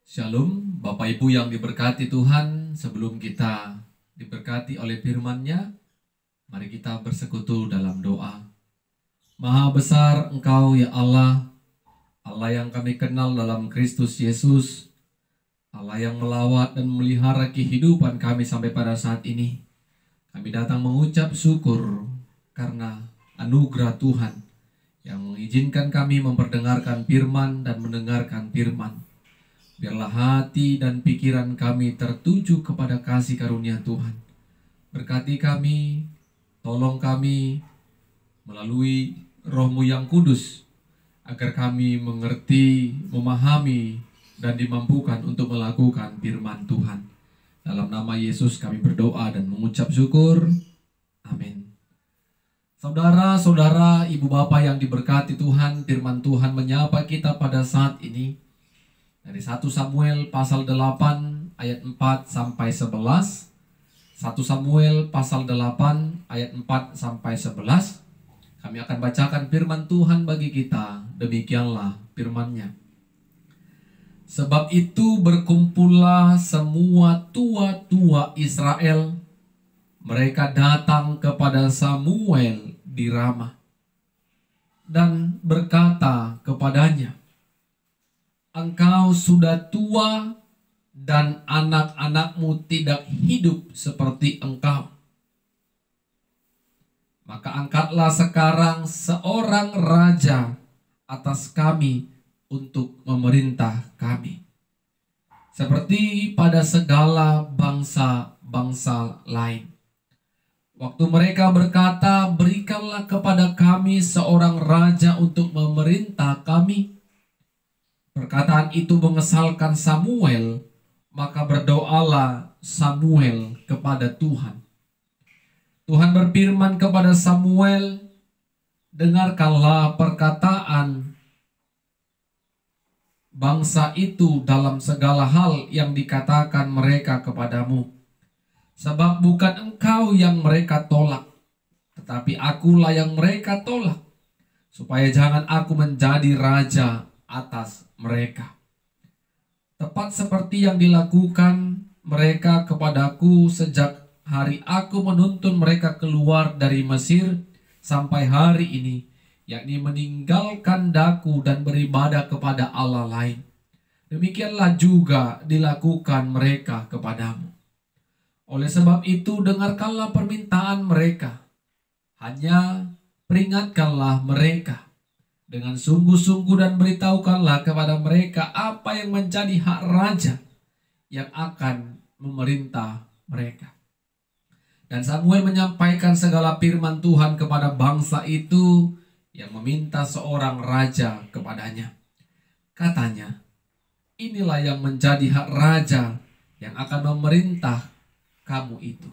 Shalom, Bapak Ibu yang diberkati Tuhan. Sebelum kita diberkati oleh firman-Nya, mari kita bersekutu dalam doa. Maha besar Engkau ya Allah, Allah yang kami kenal dalam Kristus Yesus, Allah yang melawat dan memelihara kehidupan kami sampai pada saat ini. Kami datang mengucap syukur karena anugerah Tuhan yang mengizinkan kami memperdengarkan firman dan mendengarkan firman. Biarlah hati dan pikiran kami tertuju kepada kasih karunia Tuhan. Berkati kami, tolong kami melalui Roh-Mu yang kudus, agar kami mengerti, memahami, dan dimampukan untuk melakukan firman Tuhan. Dalam nama Yesus kami berdoa dan mengucap syukur. Amin. Saudara-saudara, ibu bapak yang diberkati Tuhan, firman Tuhan menyapa kita pada saat ini dari 1 Samuel pasal 8 ayat 4 sampai 11. 1 Samuel pasal 8 ayat 4 sampai 11. Kami akan bacakan firman Tuhan bagi kita. Demikianlah firman-Nya. Sebab itu berkumpullah semua tua-tua Israel. Mereka datang kepada Samuel di Rama dan berkata kepadanya, "Engkau sudah tua dan anak-anakmu tidak hidup seperti engkau. Maka angkatlah sekarang seorang raja atas kami untuk memerintah kami, seperti pada segala bangsa-bangsa lain." Waktu mereka berkata, "Berikanlah kepada kami seorang raja untuk memerintah kami," perkataan itu mengesalkan Samuel, maka berdoalah Samuel kepada Tuhan. Tuhan berfirman kepada Samuel, "Dengarkanlah perkataan bangsa itu dalam segala hal yang dikatakan mereka kepadamu. Sebab bukan engkau yang mereka tolak, tetapi akulah yang mereka tolak, supaya jangan aku menjadi raja atas mereka. Tepat seperti yang dilakukan mereka kepadaku sejak hari aku menuntun mereka keluar dari Mesir sampai hari ini, yakni meninggalkan daku dan beribadah kepada Allah lain. Demikianlah juga dilakukan mereka kepadamu. Oleh sebab itu dengarkanlah permintaan mereka, hanya peringatkanlah mereka dengan sungguh-sungguh dan beritahukanlah kepada mereka apa yang menjadi hak raja yang akan memerintah mereka." Dan Samuel menyampaikan segala firman Tuhan kepada bangsa itu yang meminta seorang raja kepadanya. Katanya, "Inilah yang menjadi hak raja yang akan memerintah kamu itu.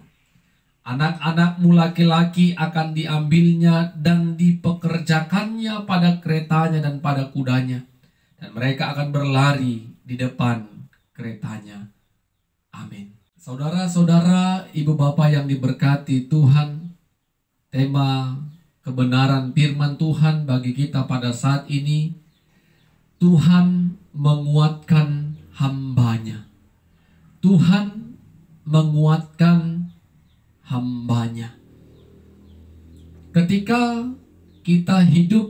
Anak-anakmu laki-laki akan diambilnya dan dipekerjakannya pada keretanya dan pada kudanya, dan mereka akan berlari di depan keretanya." Amin. Saudara-saudara, ibu bapak yang diberkati Tuhan, tema kebenaran firman Tuhan bagi kita pada saat ini, Tuhan menguatkan hamba-Nya. Tuhan menguatkan hamba-Nya. Ketika kita hidup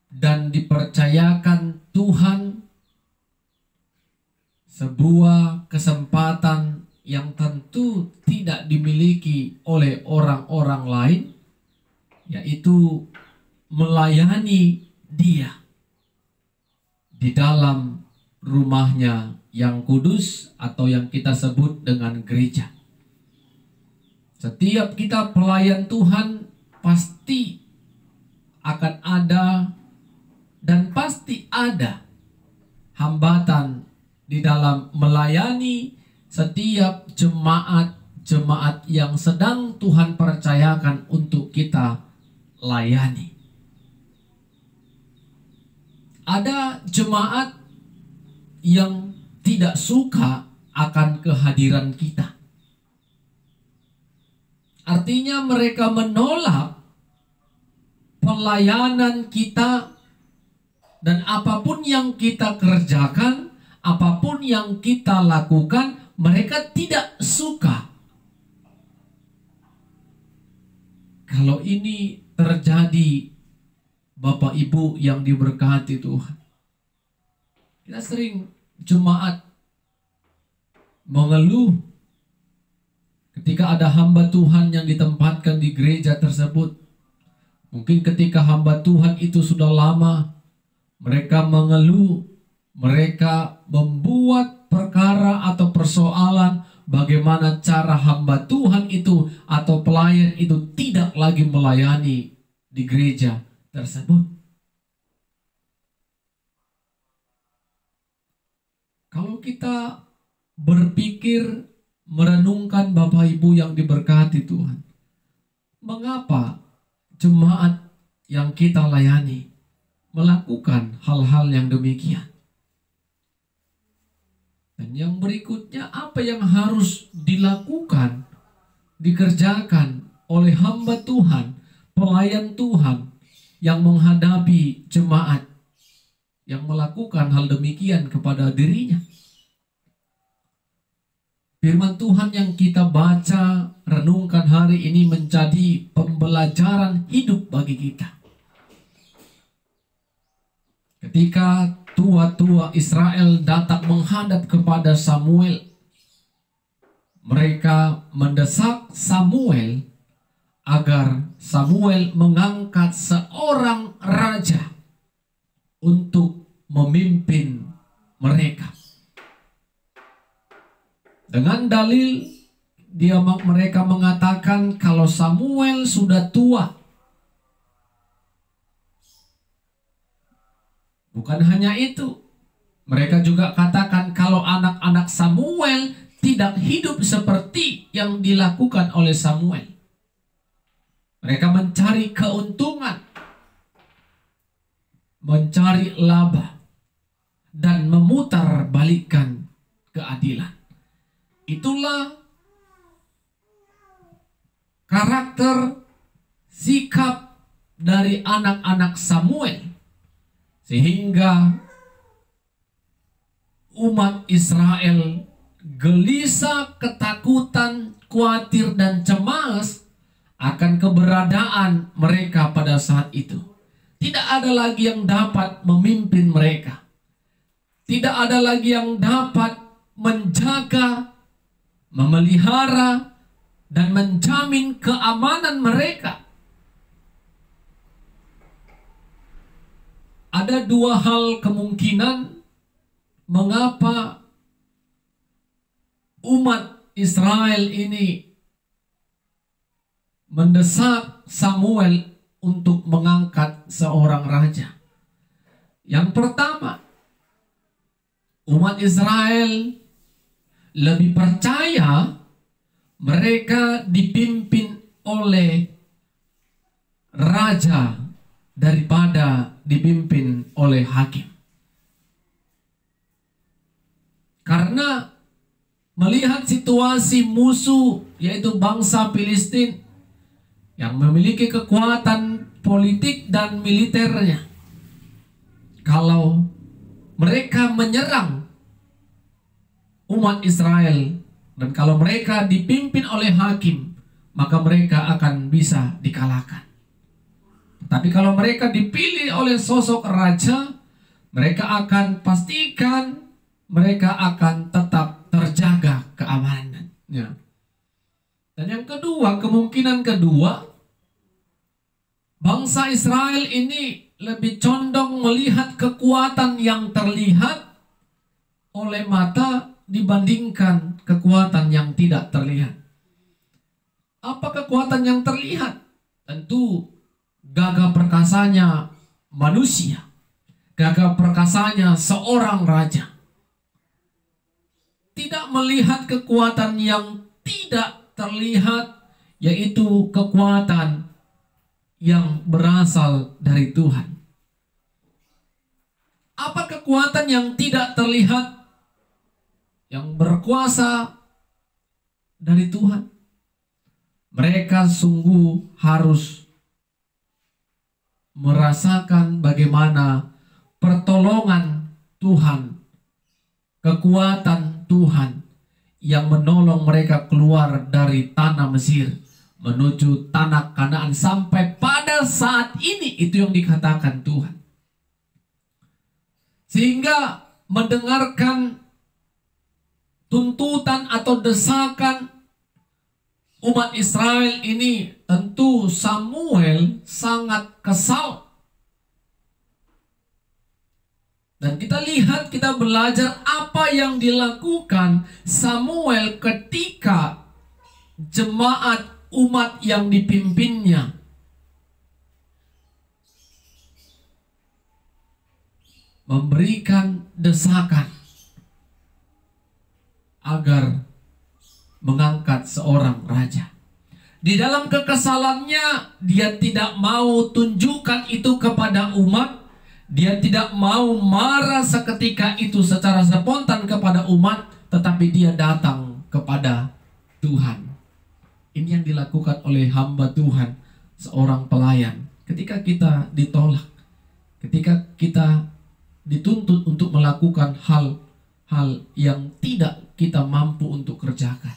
dan dipercayakan Tuhan sebuah kesempatan yang tentu tidak dimiliki oleh orang-orang lain, yaitu melayani Dia di dalam rumah-Nya yang kudus atau yang kita sebut dengan gereja. Setiap kita pelayan Tuhan pasti akan ada dan pasti ada hambatan di dalam melayani setiap jemaat-jemaat yang sedang Tuhan percayakan untuk kita layani. Ada jemaat yang tidak suka akan kehadiran kita. Artinya mereka menolak pelayanan kita Dan apapun yang kita kerjakan, apapun yang kita lakukan, mereka tidak suka. Kalau ini terjadi, Bapak Ibu yang diberkati Tuhan, kita sering jemaat mengeluh ketika ada hamba Tuhan yang ditempatkan di gereja tersebut. Mungkin ketika hamba Tuhan itu sudah lama, mereka mengeluh, mereka membuat perkara atau persoalan bagaimana cara hamba Tuhan itu atau pelayan itu tidak lagi melayani di gereja tersebut. Kalau kita berpikir, merenungkan Bapak Ibu yang diberkati Tuhan, mengapa jemaat yang kita layani melakukan hal-hal yang demikian? Dan yang berikutnya, apa yang harus dilakukan, dikerjakan oleh hamba Tuhan, pelayan Tuhan yang menghadapi jemaat yang melakukan hal demikian kepada dirinya? Firman Tuhan yang kita baca, renungkan hari ini menjadi pembelajaran hidup bagi kita. Ketika tua-tua Israel datang menghadap kepada Samuel, mereka mendesak Samuel agar Samuel mengangkat seorang raja untuk memimpin mereka. Dengan dalil mereka mengatakan kalau Samuel sudah tua. Bukan hanya itu, mereka juga katakan kalau anak-anak Samuel tidak hidup seperti yang dilakukan oleh Samuel. Mereka mencari keuntungan, mencari laba, dan memutarbalikkan keadilan. Itulah karakter, sikap dari anak-anak Samuel, sehingga umat Israel gelisah, ketakutan, khawatir, dan cemas akan keberadaan mereka pada saat itu. Tidak ada lagi yang dapat memimpin mereka. Tidak ada lagi yang dapat menjaga, memelihara, dan menjamin keamanan mereka. Ada dua hal kemungkinan mengapa umat Israel ini mendesak Samuel untuk mengangkat seorang raja. Yang pertama, umat Israel lebih percaya mereka dipimpin oleh raja daripada dipimpin oleh hakim. Karena melihat situasi musuh, yaitu bangsa Filistin yang memiliki kekuatan politik dan militernya, kalau mereka menyerang umat Israel dan kalau mereka dipimpin oleh hakim, maka mereka akan bisa dikalahkan. Tapi kalau mereka dipilih oleh sosok raja, mereka akan pastikan mereka akan tetap terjaga keamanannya. Dan yang kedua, kemungkinan kedua, bangsa Israel ini lebih condong melihat kekuatan yang terlihat oleh mata dibandingkan kekuatan yang tidak terlihat. Apa kekuatan yang terlihat? Tentu gagah perkasanya manusia, gagah perkasanya seorang raja. Tidak melihat kekuatan yang tidak terlihat, yaitu kekuatan yang berasal dari Tuhan. Apa kekuatan yang tidak terlihat, yang berkuasa dari Tuhan? Mereka sungguh harus merasakan bagaimana pertolongan Tuhan, kekuatan Tuhan yang menolong mereka keluar dari tanah Mesir menuju tanah Kanaan sampai pada saat ini. Itu yang dikatakan Tuhan. Sehingga mendengarkan tuntutan atau desakan umat Israel ini, tentu Samuel sangat kesal. Dan kita lihat, kita belajar apa yang dilakukan Samuel ketika jemaat umat yang dipimpinnya memberikan desakan agar mengangkat seorang raja. Di dalam kekesalannya, dia tidak mau tunjukkan itu kepada umat. Dia tidak mau marah seketika itu secara spontan kepada umat, tetapi dia datang kepada Tuhan. Ini yang dilakukan oleh hamba Tuhan, seorang pelayan. Ketika kita ditolak, ketika kita dituntut untuk melakukan hal-hal yang tidak kita mampu untuk kerjakan,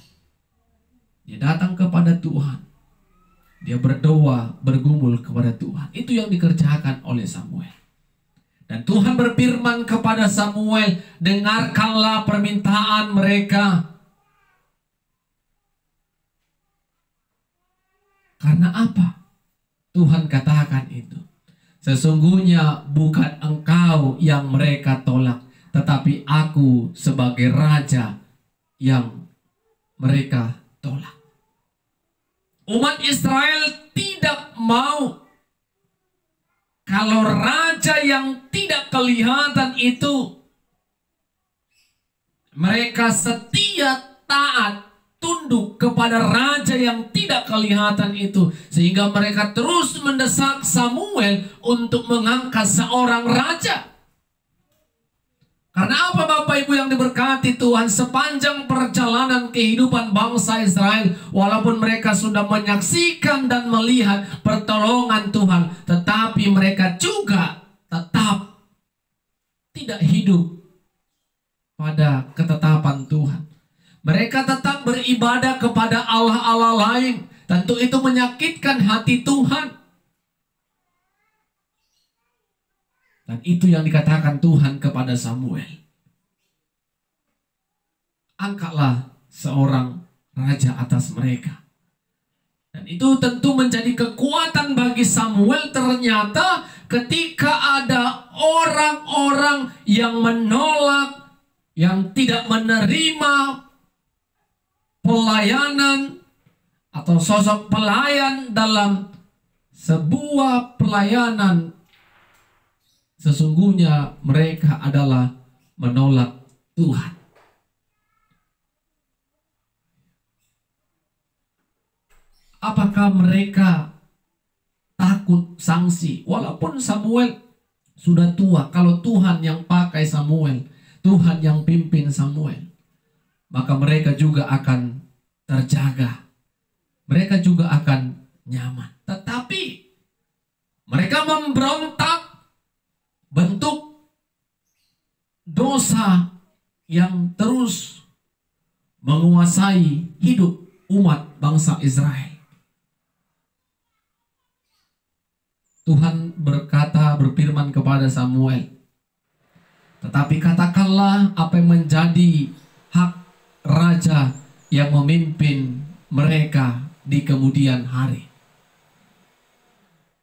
dia datang kepada Tuhan. Dia berdoa, bergumul kepada Tuhan. Itu yang dikerjakan oleh Samuel. Dan Tuhan berfirman kepada Samuel, dengarkanlah permintaan mereka. Karena apa? Tuhan katakan itu. Sesungguhnya bukan engkau yang mereka tolak, tetapi aku sebagai raja yang mereka tolak. Umat Israel tidak mau kalau raja yang tidak kelihatan itu, mereka setia, taat, tunduk kepada raja yang tidak kelihatan itu. Sehingga mereka terus mendesak Samuel untuk mengangkat seorang raja. Karena apa Bapak Ibu yang diberkati Tuhan? Sepanjang perjalanan kehidupan bangsa Israel, walaupun mereka sudah menyaksikan dan melihat pertolongan Tuhan, tetapi mereka juga tetap tidak hidup pada ketetapan Tuhan. Mereka tetap beribadah kepada Allah-Allah lain. Tentu itu menyakitkan hati Tuhan. Dan itu yang dikatakan Tuhan kepada Samuel. Angkatlah seorang raja atas mereka. Dan itu tentu menjadi kekuatan bagi Samuel. Ternyata ketika ada orang-orang yang menolak, yang tidak menerima pelayanan atau sosok pelayan dalam sebuah pelayanan, sesungguhnya mereka adalah menolak Tuhan. Apakah mereka takut sanksi? Walaupun Samuel sudah tua, kalau Tuhan yang pakai Samuel, Tuhan yang pimpin Samuel, maka mereka juga akan terjaga. Mereka juga akan nyaman. Tetapi mereka memberontak, bentuk dosa yang terus menguasai hidup umat bangsa Israel. Tuhan berfirman kepada Samuel, tetapi katakanlah apa yang menjadi hak raja yang memimpin mereka di kemudian hari.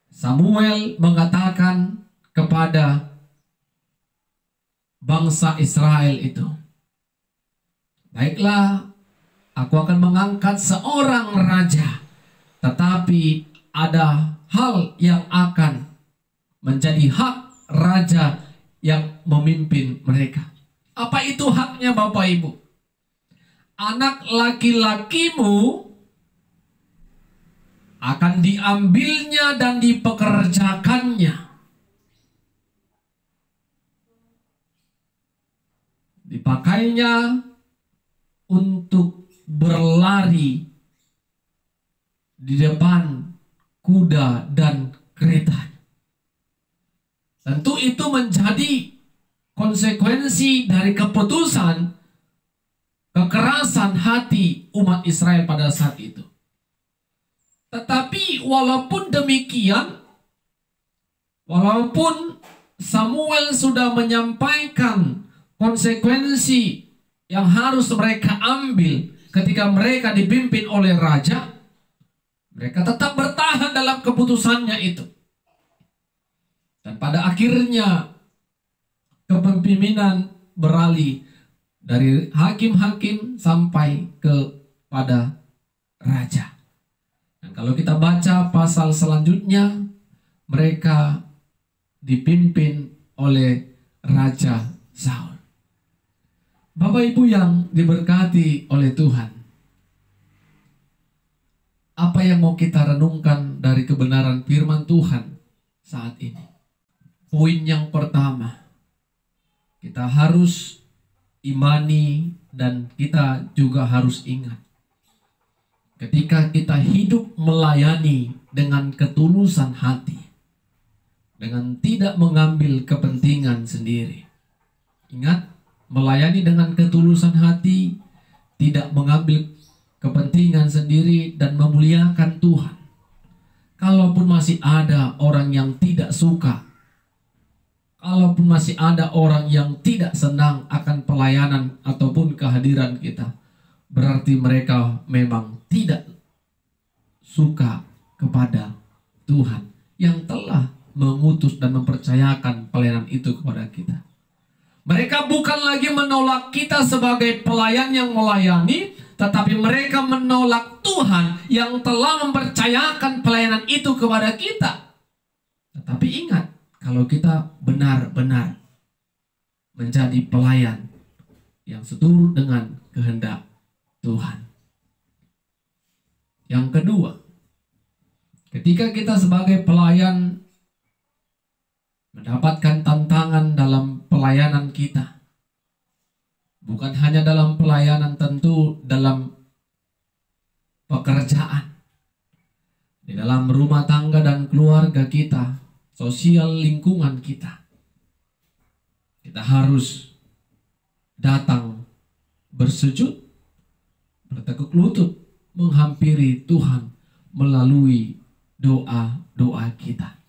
Samuel mengatakan kepada bangsa Israel itu, baiklah, aku akan mengangkat seorang raja, tetapi ada hal yang akan menjadi hak raja yang memimpin mereka. Apa itu haknya Bapak Ibu? Anak laki-lakimu akan diambilnya dan dipekerjakannya, dipakainya untuk berlari di depan kuda dan kereta. Tentu itu menjadi konsekuensi dari keputusan kekerasan hati umat Israel pada saat itu. Tetapi walaupun demikian, walaupun Samuel sudah menyampaikan konsekuensi yang harus mereka ambil ketika mereka dipimpin oleh raja, mereka tetap bertahan dalam keputusannya itu. Dan pada akhirnya kepemimpinan beralih dari hakim-hakim sampai kepada raja. Dan kalau kita baca pasal selanjutnya, mereka dipimpin oleh Raja Saul. Bapak Ibu yang diberkati oleh Tuhan, apa yang mau kita renungkan dari kebenaran firman Tuhan saat ini? Poin yang pertama, kita harus imani dan kita juga harus ingat, ketika kita hidup melayani dengan ketulusan hati, dengan tidak mengambil kepentingan sendiri. Ingat, melayani dengan ketulusan hati, tidak mengambil kepentingan sendiri dan memuliakan Tuhan. Kalaupun masih ada orang yang tidak suka, kalaupun masih ada orang yang tidak senang akan pelayanan ataupun kehadiran kita, berarti mereka memang tidak suka kepada Tuhan yang telah mengutus dan mempercayakan pelayanan itu kepada kita. Mereka bukan lagi menolak kita sebagai pelayan yang melayani, tetapi mereka menolak Tuhan yang telah mempercayakan pelayanan itu kepada kita. Tetapi ingat, kalau kita benar-benar menjadi pelayan yang seturut dengan kehendak Tuhan. Yang kedua, ketika kita sebagai pelayan mendapatkan tantangan dalam pelayanan kita, bukan hanya dalam pelayanan, tentu dalam pekerjaan, di dalam rumah tangga dan keluarga kita, sosial lingkungan kita, kita harus datang bersujud, bertekuk lutut, menghampiri Tuhan melalui doa-doa kita.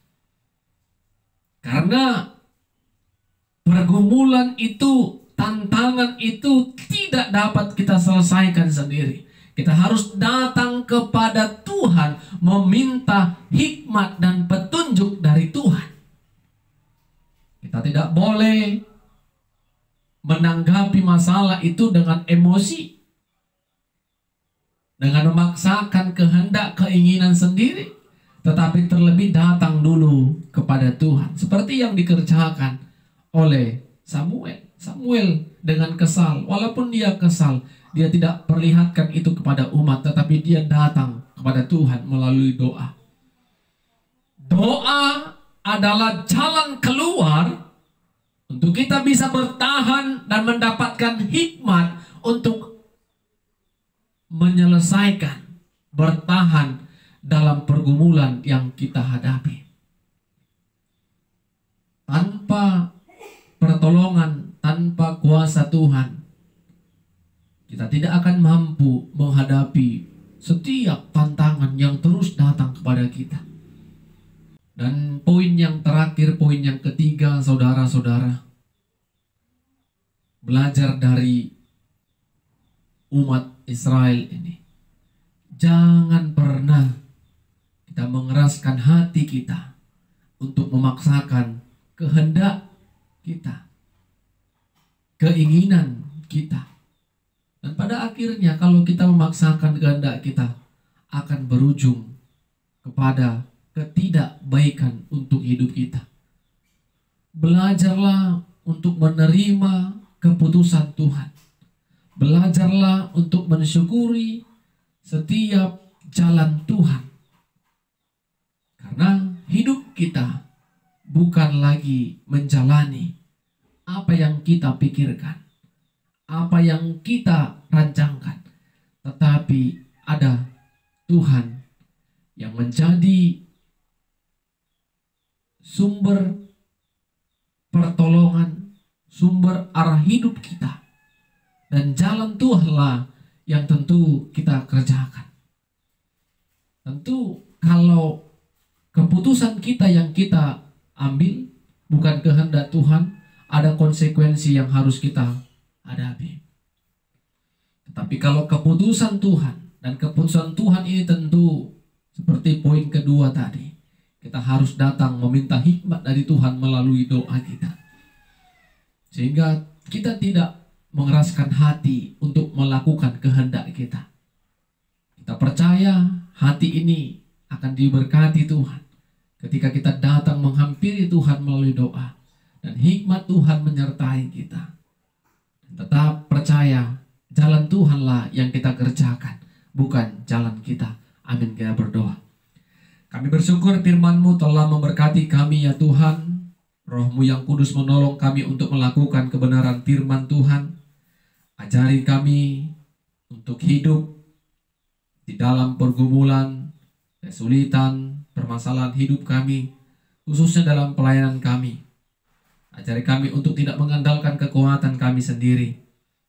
Karena pergumulan itu, tantangan itu tidak dapat kita selesaikan sendiri. Kita harus datang kepada Tuhan, meminta hikmat dan petunjuk dari Tuhan. Kita tidak boleh menanggapi masalah itu dengan emosi, dengan memaksakan kehendak keinginan sendiri, tetapi terlebih datang dulu kepada Tuhan. Seperti yang dikerjakan oleh Samuel. Samuel dengan kesal, walaupun dia kesal, dia tidak perlihatkan itu kepada umat, tetapi dia datang kepada Tuhan melalui doa. Doa adalah jalan keluar untuk kita bisa bertahan dan mendapatkan hikmat untuk menyelesaikan, bertahan dalam pergumulan yang kita hadapi. Tanpa pertolongan, tanpa kuasa Tuhan, kita tidak akan mampu menghadapi setiap tantangan yang terus datang kepada kita. Dan poin yang terakhir, poin yang ketiga, saudara-saudara, belajar dari umat Israel ini. Jangan pernah kita mengeraskan hati kita untuk memaksakan kehendak kita, keinginan kita. Dan pada akhirnya kalau kita memaksakan kehendak kita, akan berujung kepada ketidakbaikan untuk hidup kita. Belajarlah untuk menerima keputusan Tuhan. Belajarlah untuk mensyukuri setiap jalan Tuhan. Karena hidup kita bukan lagi menjalani apa yang kita pikirkan, apa yang kita rancangkan, tetapi ada Tuhan yang menjadi sumber pertolongan, sumber arah hidup kita. Dan jalan Tuhanlah yang tentu kita kerjakan. Tentu kalau keputusan kita yang kita ambil bukan kehendak Tuhan, ada konsekuensi yang harus kita hadapi. Tetapi kalau keputusan Tuhan, dan keputusan Tuhan ini tentu seperti poin kedua tadi, kita harus datang meminta hikmat dari Tuhan melalui doa kita. Sehingga kita tidak mengeraskan hati untuk melakukan kehendak kita. Kita percaya hati ini akan diberkati Tuhan ketika kita datang menghampiri Tuhan melalui doa, dan hikmat Tuhan menyertai kita. Tetap percaya jalan Tuhanlah yang kita kerjakan, bukan jalan kita. Amin, kita berdoa. Kami bersyukur firman-Mu telah memberkati kami ya Tuhan. Roh-Mu yang kudus menolong kami untuk melakukan kebenaran firman Tuhan. Ajari kami untuk hidup di dalam pergumulan, kesulitan, permasalahan hidup kami, khususnya dalam pelayanan kami. Ajari kami untuk tidak mengandalkan kekuatan kami sendiri,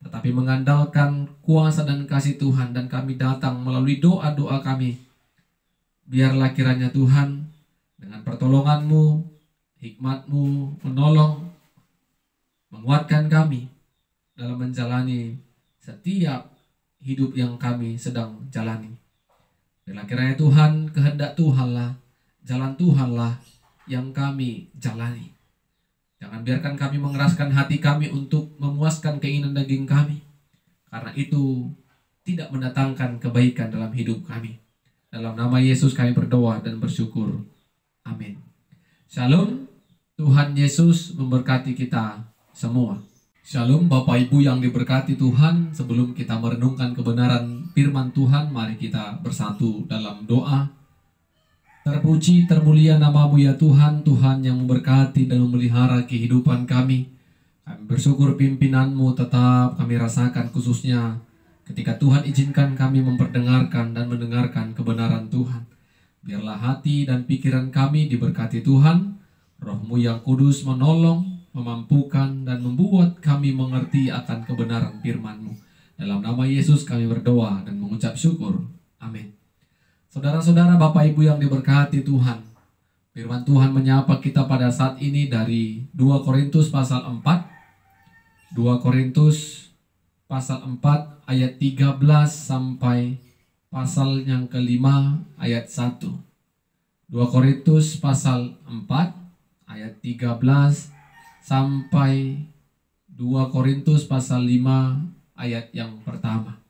tetapi mengandalkan kuasa dan kasih Tuhan. Dan kami datang melalui doa-doa kami. Biarlah kiranya Tuhan dengan pertolongan-Mu, hikmat-Mu menolong, menguatkan kami dalam menjalani setiap hidup yang kami sedang jalani. Biarlah kiranya Tuhan, kehendak Tuhanlah, jalan Tuhanlah yang kami jalani. Jangan biarkan kami mengeraskan hati kami untuk memuaskan keinginan daging kami, karena itu tidak mendatangkan kebaikan dalam hidup kami. Dalam nama Yesus kami berdoa dan bersyukur. Amin. Shalom. Tuhan Yesus memberkati kita semua. Shalom Bapak Ibu yang diberkati Tuhan. Sebelum kita merenungkan kebenaran firman Tuhan, mari kita bersatu dalam doa. Terpuji, termulia nama-Mu ya Tuhan, Tuhan yang memberkati dan memelihara kehidupan kami. Kami bersyukur pimpinan-Mu tetap kami rasakan, khususnya ketika Tuhan izinkan kami memperdengarkan dan mendengarkan kebenaran Tuhan. Biarlah hati dan pikiran kami diberkati Tuhan. Roh-Mu yang kudus menolong, memampukan, dan membuat kami mengerti akan kebenaran firman-Mu. Dalam nama Yesus kami berdoa dan mengucap syukur. Amin. Saudara-saudara, Bapak Ibu yang diberkati Tuhan, firman Tuhan menyapa kita pada saat ini dari 2 Korintus pasal 4. 2 Korintus pasal 4 ayat 13 sampai pasal yang kelima ayat 1. 2 Korintus pasal 4 ayat 13 sampai 2 Korintus pasal 5 ayat yang pertama.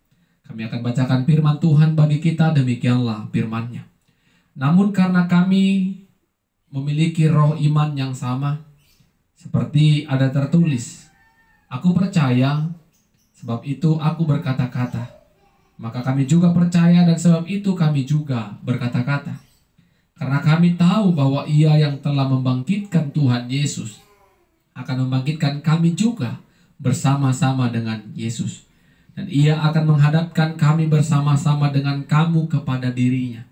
Kami akan bacakan firman Tuhan bagi kita, demikianlah firman-Nya. Namun karena kami memiliki roh iman yang sama, seperti ada tertulis, aku percaya, sebab itu aku berkata-kata. Maka kami juga percaya, dan sebab itu kami juga berkata-kata. Karena kami tahu bahwa Ia yang telah membangkitkan Tuhan Yesus akan membangkitkan kami juga bersama-sama dengan Yesus. Dan Ia akan menghadapkan kami bersama-sama dengan kamu kepada diri-Nya.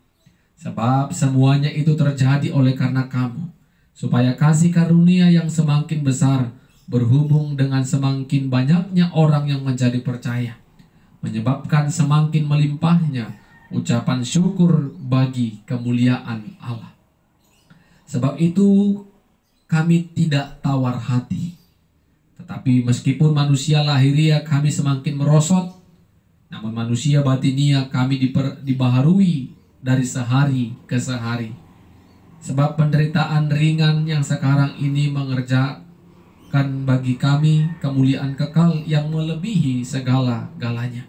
Sebab semuanya itu terjadi oleh karena kamu, supaya kasih karunia yang semakin besar berhubung dengan semakin banyaknya orang yang menjadi percaya, menyebabkan semakin melimpahnya ucapan syukur bagi kemuliaan Allah. Sebab itu kami tidak tawar hati. Tetapi meskipun manusia lahiriah kami semakin merosot, namun manusia batinia kami dibaharui dari sehari ke sehari. Sebab penderitaan ringan yang sekarang ini mengerjakan bagi kami kemuliaan kekal yang melebihi segala-galanya,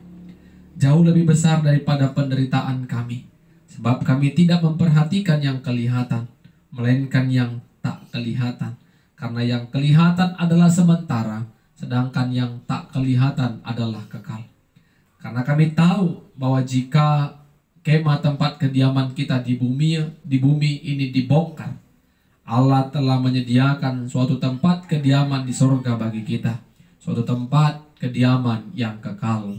jauh lebih besar daripada penderitaan kami. Sebab kami tidak memperhatikan yang kelihatan, melainkan yang tak kelihatan. Karena yang kelihatan adalah sementara, sedangkan yang tak kelihatan adalah kekal. Karena kami tahu bahwa jika kemah tempat kediaman kita di bumi ini dibongkar, Allah telah menyediakan suatu tempat kediaman di sorga bagi kita, suatu tempat kediaman yang kekal.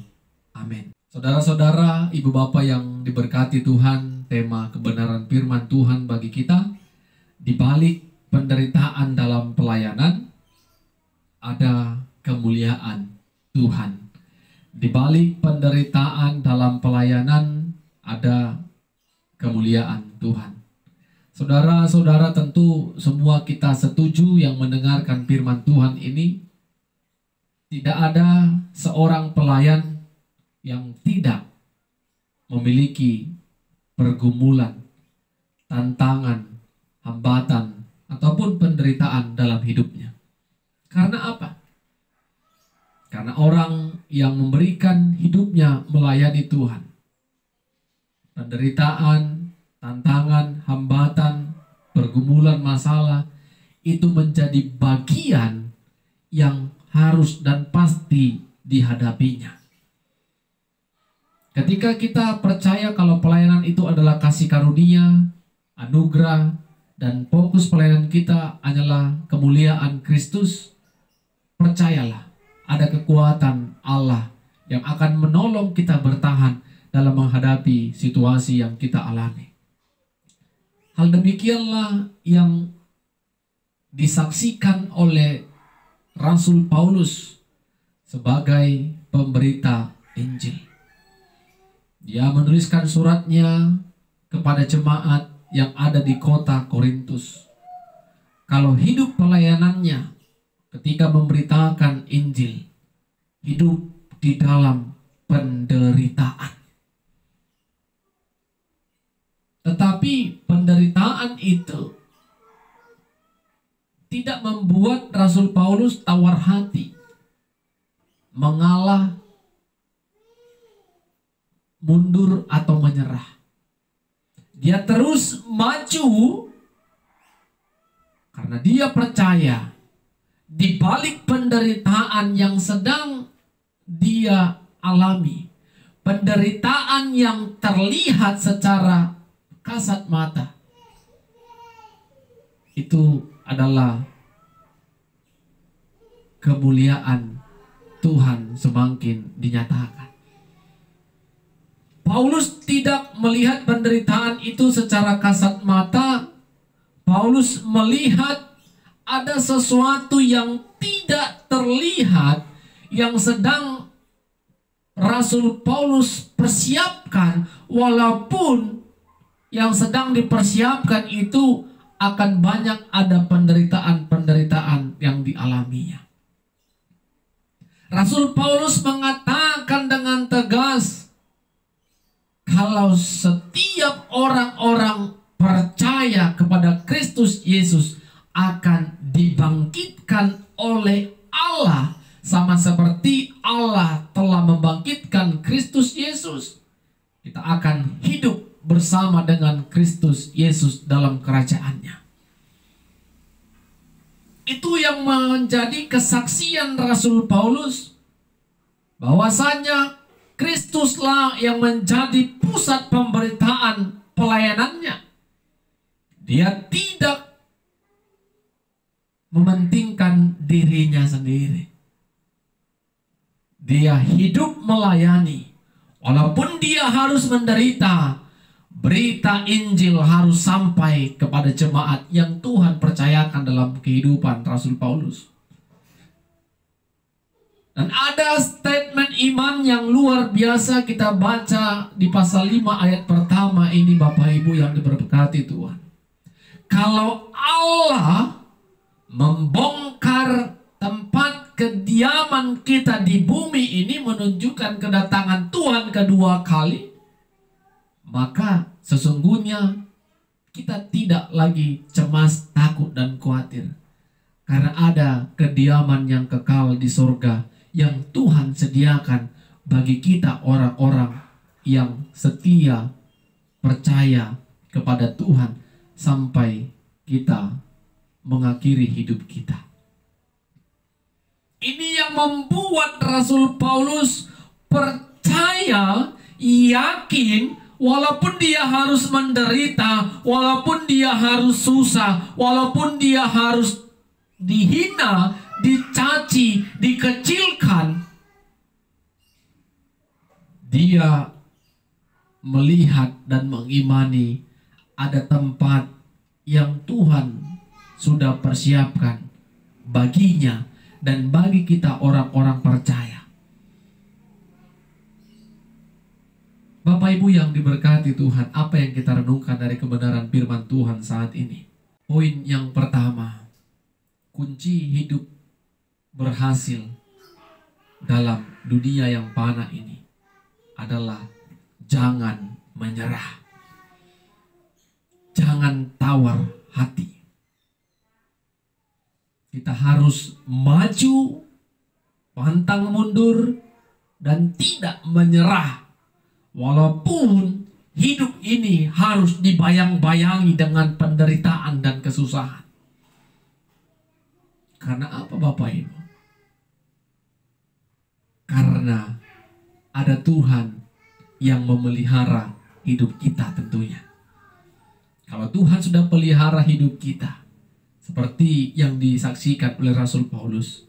Amin. Saudara-saudara, ibu bapak yang diberkati Tuhan, tema kebenaran firman Tuhan bagi kita, di balik penderitaan dalam pelayanan, ada kemuliaan Tuhan. Di balik penderitaan dalam pelayanan ada kemuliaan Tuhan. Saudara-saudara, tentu semua kita setuju yang mendengarkan firman Tuhan ini. Tidak ada seorang pelayan yang tidak memiliki pergumulan, tantangan, hambatan, ataupun penderitaan dalam hidupnya. Karena apa? Karena orang yang memberikan hidupnya melayani Tuhan, penderitaan, tantangan, hambatan, pergumulan, masalah, itu menjadi bagian yang harus dan pasti dihadapinya. Ketika kita percaya kalau pelayanan itu adalah kasih karunia, anugerah, dan fokus pelayanan kita adalah kemuliaan Kristus, percayalah, ada kekuatan Allah yang akan menolong kita bertahan dalam menghadapi situasi yang kita alami. Hal demikianlah yang disaksikan oleh Rasul Paulus sebagai pemberita Injil. Dia menuliskan suratnya kepada jemaat yang ada di kota Korintus. Kalau hidup pelayanannya ketika memberitakan Injil, hidup di dalam penderitaan. Tetapi penderitaan itu tidak membuat Rasul Paulus tawar hati, mengalah, mundur atau menyerah. Dia terus maju karena dia percaya di balik penderitaan yang sedang dia alami, penderitaan yang terlihat secara kasat mata, itu adalah kemuliaan Tuhan semakin dinyatakan. Paulus tidak melihat penderitaan itu secara kasat mata. Paulus melihat ada sesuatu yang tidak terlihat yang sedang Rasul Paulus persiapkan, walaupun yang sedang dipersiapkan itu akan banyak ada penderitaan-penderitaan yang dialaminya. Rasul Paulus mengatakan dengan tegas, kalau setiap orang-orang percaya kepada Kristus Yesus akan dibangkitkan oleh Allah, sama seperti Allah telah membangkitkan Kristus Yesus, kita akan hidup bersama dengan Kristus Yesus dalam kerajaannya. Itu yang menjadi kesaksian Rasul Paulus, bahwasanya Kristuslah yang menjadi pusat pemberitaan pelayanannya. Dia tidak mementingkan dirinya sendiri. Dia hidup melayani. Walaupun dia harus menderita, berita Injil harus sampai kepada jemaat yang Tuhan percayakan dalam kehidupan Rasul Paulus. Dan ada statement iman yang luar biasa kita baca di pasal 5 ayat pertama ini, Bapak Ibu yang diberkati Tuhan. Kalau Allah membongkar tempat kediaman kita di bumi ini, menunjukkan kedatangan Tuhan kedua kali, maka sesungguhnya kita tidak lagi cemas, takut, dan khawatir. Karena ada kediaman yang kekal di surga yang Tuhan sediakan bagi kita orang-orang yang setia, percaya kepada Tuhan sampai kita mengakhiri hidup kita. Ini yang membuat Rasul Paulus percaya, yakin, walaupun dia harus menderita, walaupun dia harus susah, walaupun dia harus dihina, dicaci, dikecilkan, dia melihat dan mengimani ada tempat yang Tuhan sudah persiapkan baginya dan bagi kita orang-orang percaya. Bapak Ibu yang diberkati Tuhan, apa yang kita renungkan dari kebenaran firman Tuhan saat ini? Poin yang pertama, kunci hidup berhasil dalam dunia yang panah ini adalah jangan menyerah. Jangan tawar hati. Kita harus maju, pantang mundur, dan tidak menyerah. Walaupun hidup ini harus dibayang-bayangi dengan penderitaan dan kesusahan. Karena apa Bapak Ibu? Karena ada Tuhan yang memelihara hidup kita tentunya. Kalau Tuhan sudah pelihara hidup kita, seperti yang disaksikan oleh Rasul Paulus,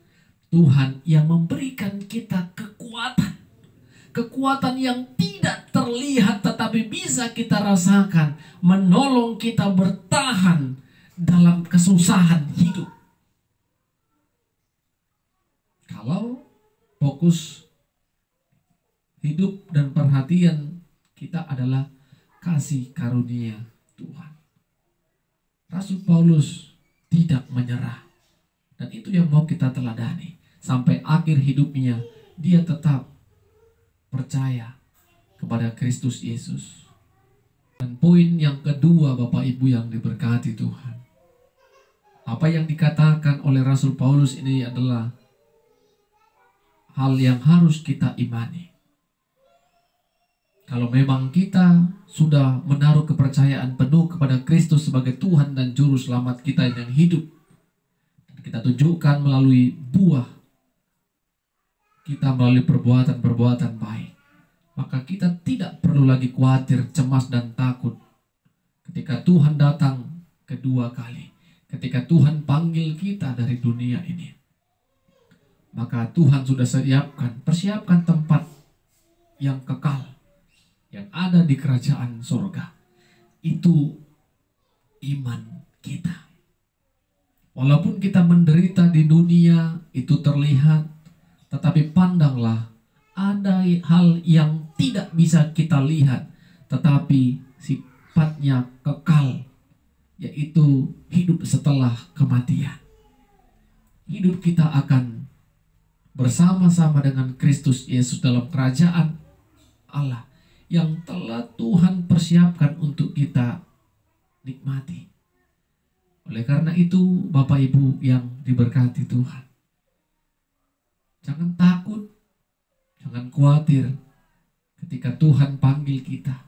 Tuhan yang memberikan kita kekuatan. Kekuatan yang tidak terlihat tetapi bisa kita rasakan, menolong kita bertahan dalam kesusahan hidup. Kalau fokus hidup dan perhatian kita adalah kasih karunia Tuhan, Rasul Paulus tidak menyerah. Dan itu yang mau kita teladani. Sampai akhir hidupnya dia tetap percaya kepada Kristus Yesus. Dan poin yang kedua Bapak Ibu yang diberkati Tuhan, apa yang dikatakan oleh Rasul Paulus ini adalah hal yang harus kita imani. Kalau memang kita sudah menaruh kepercayaan penuh kepada Kristus sebagai Tuhan dan Juru Selamat kita yang hidup, dan kita tunjukkan melalui buah kita, melalui perbuatan-perbuatan baik, maka kita tidak perlu lagi khawatir, cemas, dan takut ketika Tuhan datang kedua kali, ketika Tuhan panggil kita dari dunia ini. Maka Tuhan sudah persiapkan tempat yang kekal, yang ada di kerajaan surga. Itu iman kita. Walaupun kita menderita di dunia, itu terlihat, tetapi pandanglah, ada hal yang tidak bisa kita lihat, tetapi sifatnya kekal, yaitu hidup setelah kematian. Hidup kita akan bersama-sama dengan Kristus Yesus dalam kerajaan Allah yang telah Tuhan persiapkan untuk kita nikmati. Oleh karena itu, Bapak Ibu yang diberkati Tuhan, jangan takut, jangan khawatir ketika Tuhan panggil kita,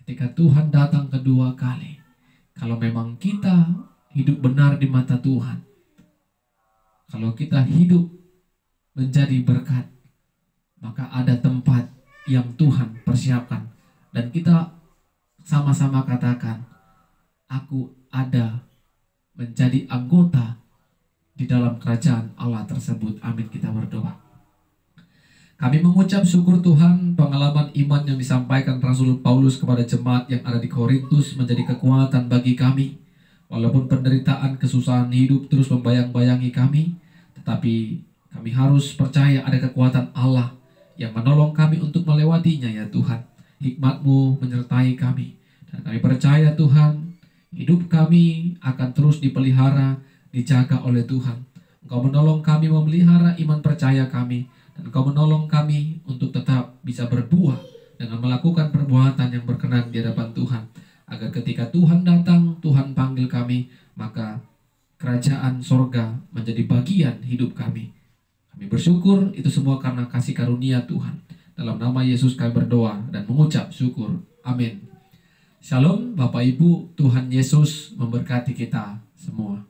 ketika Tuhan datang kedua kali. Kalau memang kita hidup benar di mata Tuhan, kalau kita hidup menjadi berkat, maka ada tempat yang Tuhan persiapkan. Dan kita sama-sama katakan, aku ada menjadi anggota di dalam kerajaan Allah tersebut. Amin, kita berdoa. Kami mengucap syukur Tuhan, pengalaman iman yang disampaikan Rasul Paulus kepada jemaat yang ada di Korintus menjadi kekuatan bagi kami. Walaupun penderitaan, kesusahan hidup terus membayang-bayangi kami, tetapi kami harus percaya ada kekuatan Allah yang menolong kami untuk melewatinya ya Tuhan. Hikmat-Mu menyertai kami. Dan kami percaya Tuhan, hidup kami akan terus dipelihara, dijaga oleh Tuhan. Engkau menolong kami memelihara iman percaya kami. Dan Engkau menolong kami untuk tetap bisa berbuah dengan melakukan perbuatan yang berkenan di hadapan Tuhan. Agar ketika Tuhan datang, Tuhan panggil kami, maka kerajaan sorga menjadi bagian hidup kami. Kami bersyukur itu semua karena kasih karunia Tuhan. Dalam nama Yesus kami berdoa dan mengucap syukur. Amin. Shalom Bapak Ibu, Tuhan Yesus memberkati kita semua.